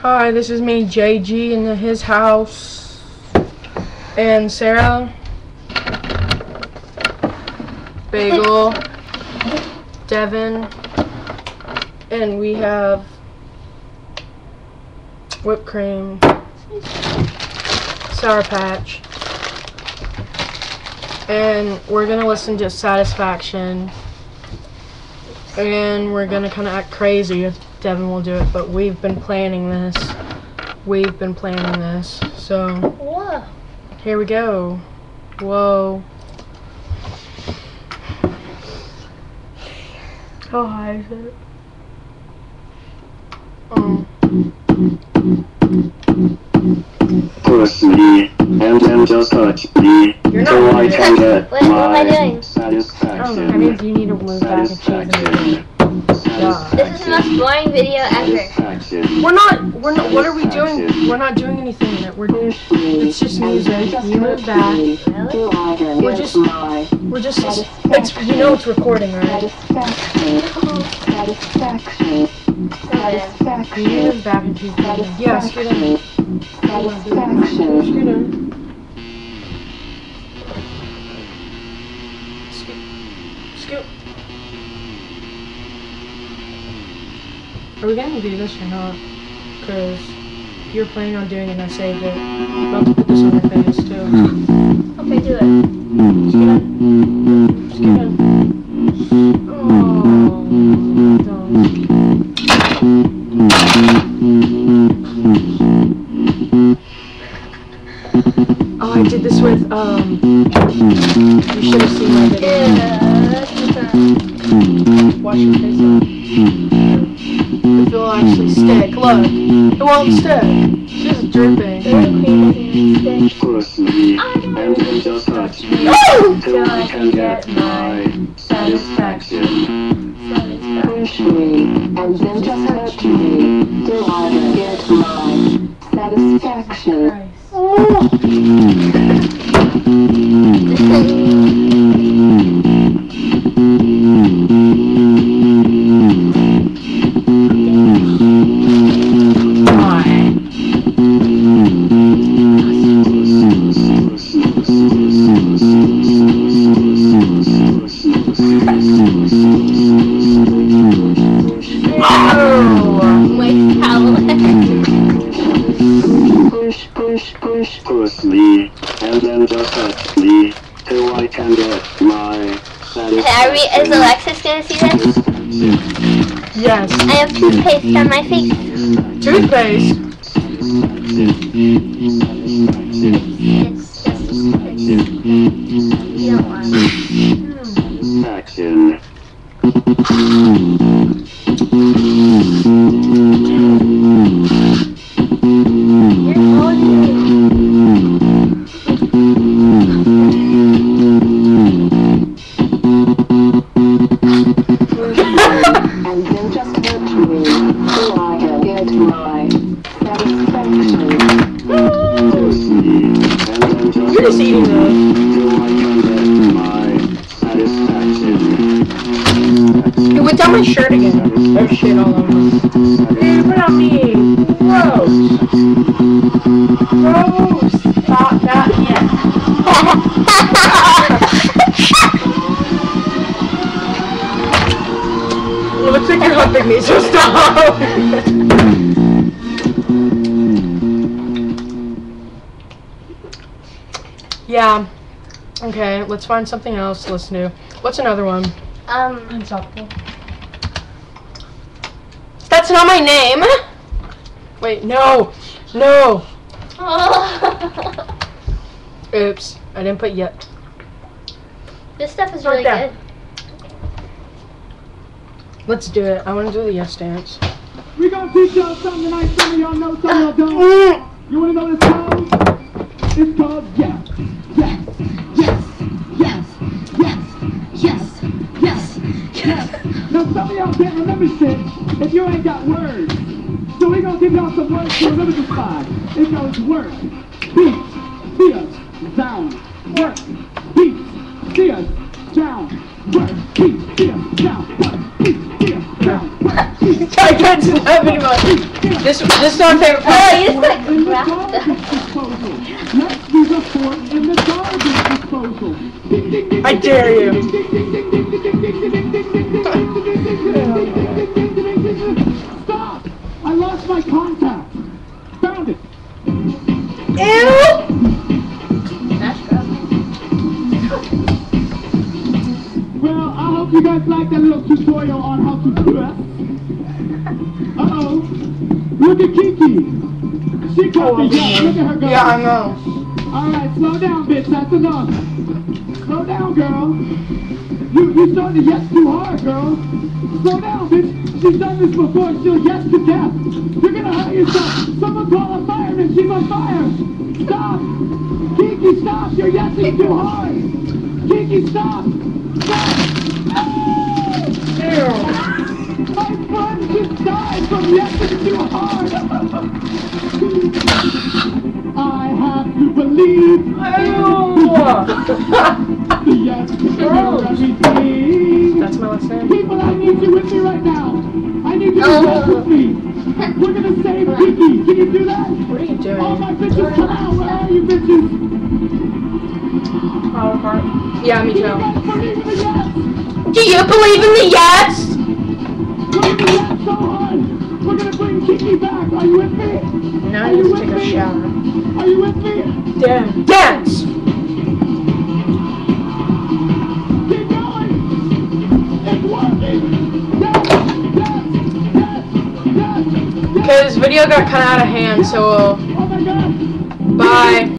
Hi, this is me, JG, in his house, and Sarah, Bagel, Devin, and we have whipped cream, Sour Patch, and we're gonna listen to Satisfaction, and we're gonna kind of act crazy. Devin will do it, but we've been planning this. So Whoa. Here we go. Whoa. How high is it? Push me, and then just touch me, so I can get What am I doing? satisfaction. That means you need to move back and change the video. This is the most boring video ever. We're not, what are we doing? We're not doing anything in it. It's just music. You move back. We're just, you know it's recording, right? Satisfaction. You move back and choose the video. Yeah, scoot in. Satisfaction. Scoot in. Scoot. Are we gonna do this or not? Because you're planning on doing it and I saved it. I'm about to put this on your face too. Okay, do it. Scoot in. Scoot in. Oh, I did this with, you should have seen my video. Wash your face off. If it'll actually stick, look. It won't stick. It's just dripping. Push me, and then just touch me, till I can get my satisfaction. Push me, and then just touch me, till I can get my satisfaction. Push me, and then just touch me, till I can get my satisfaction. Is Alexis gonna see this? Yes. I have toothpaste on my face. Toothpaste? You don't want it. Satisfaction. You're just eating it. It went down my shirt again. There's shit all over. Dude, put on me. Gross. Gross. Stop that. Yeah. It looks like you're humping me, so stop. Yeah. Okay, let's find something else to listen to. What's another one? Unstoppable. That's not my name! Wait, no! No! Oops, I didn't put yet. This stuff is Right really there. good. Let's do it. I want to do the yes dance. We gonna teach y'all something tonight. Some of y'all know, some of y'all don't. You wanna know what it's called? It's called yes. Yes. Yes. Yes. Yes. Yes. Yes. Yes. Now some of y'all can't remember shit if you ain't got words. So we gonna give y'all some words to remember this by. It goes work, beat, feel, down, work, beat, feel, down, work, beat, feel, down, work, beat, feel, down, work, beat. I can't do that anymore. This is our favorite Oh, part. you just got In the grabbed. garbage disposal. Let's do the fort in the garbage disposal. Ding, ding, ding, I dare you. ding, ding, ding, ding, ding, ding, ding, ding, ding, ding, ding, ding, ding, ding. Stop! I lost my contact. Found it. Ew! That's gross. Well, I hope you guys like that little tutorial on how to dress. Uh-oh. Look at Kiki. She got me. Yeah, look at her go. Yeah, I know. Alright, slow down, bitch. That's enough. Slow down, girl. You starting to yes too hard, girl. Slow down, bitch. She's done this before. She'll yes to death. You're gonna hurt yourself. Someone call a fireman. She's on fire. Stop. Kiki, stop. You're yesing too hard. Kiki, stop. Stop. Ew. My friend just died from yesing too hard. I have to believe. Yes, you're everything. That's my last name. People, I need you with me right now. I need you to walk with me. We're gonna save Kiki. Can you do that? What are you doing? All my bitches, come out. Where are you, bitches? Power heart. Yeah, me Do you too. guys believe in the yes? Do you believe in the yes? Believe in the yes so hard. We're gonna bring Kiki back. Are you with me? Now Are I you need to with take a me? shower. Are you with me? Dance! Keep going. It's working. Yes, yes, yes, yes, yes. Okay, this video got kind of out of hand, so Oh my God. bye.